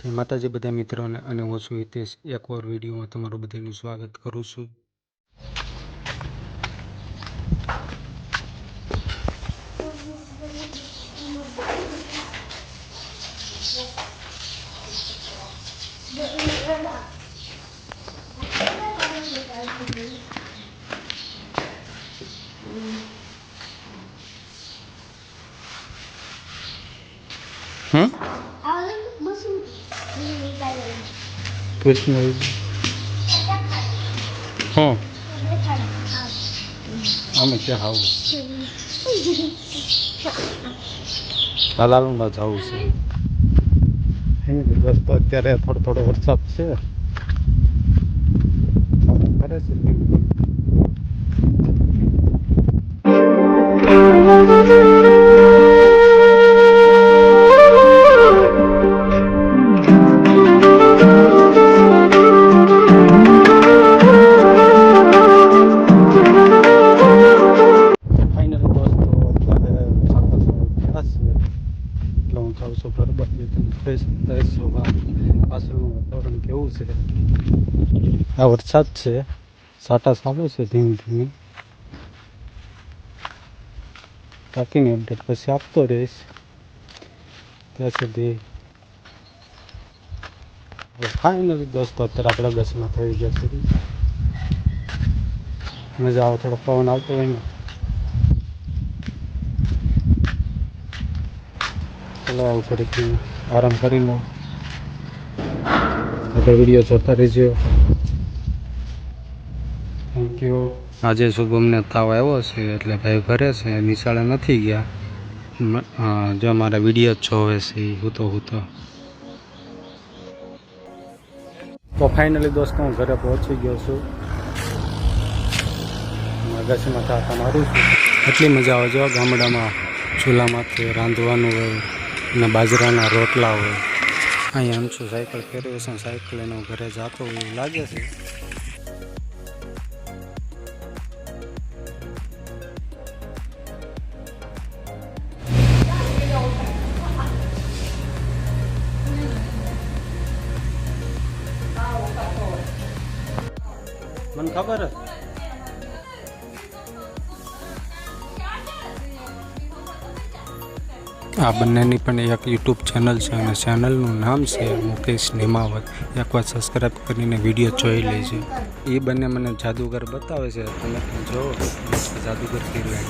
માતાજી બધા મિત્રોને અને હું છું હિતેશ એકવાર વિડીયોમાં તમારું બધાનું સ્વાગત કરું છું। कृष्ण हाँ અમે ક્યાં આવું લાલાલુંડા જવું છે રસ્તો અત્યારે થોડો વરસાદ છે કરે છે વાતાવરણ કેવું છે આ વરસાદ છે સાટા ચાલુ છે ધીમે ધીમે બાકીની અપડેટ પછી આપતો રહીશ ત્યાં સુધી ફાઇનલી દોસ્તો અત્યારે આપણે બસમાં થઈ ગયા છે મજા આવે થોડો પવન આવતો હોય ને ચલો આવું થોડીક આરામ કરી લો વિડીયો જોતા રહેજો થેન્ક યુ। આજે શુભમને તાવ આવ્યો છે એટલે ભાઈ ઘરે છે નિશાળે નથી ગયા જો મારા વિડીયો જોવે છે હું તો ફાઇનલી દોસ્તો હું ઘરે પહોંચી ગયો છું અગાસીમાં કાકા મારું છું એટલી મજા આવે જો ગામડામાં ચૂલામાંથી રાંધવાનું હોય અને બાજરાના રોટલા હોય અહીંયા આમ છું સાયકલ ફેરવે છે સાયકલ લઈને ઘરે જતો હોય એવું લાગે છે મને ખબર હે આ બંનેની પણ એક યુટ્યુબ ચેનલ છે અને ચેનલનું નામ છે મુકેશ નિમાવત એકવાર સબસ્ક્રાઈબ કરીને વિડીયો જોઈ લેજો એ બંને મને જાદુગર બતાવે છે તમે પણ જો જાદુગર કરી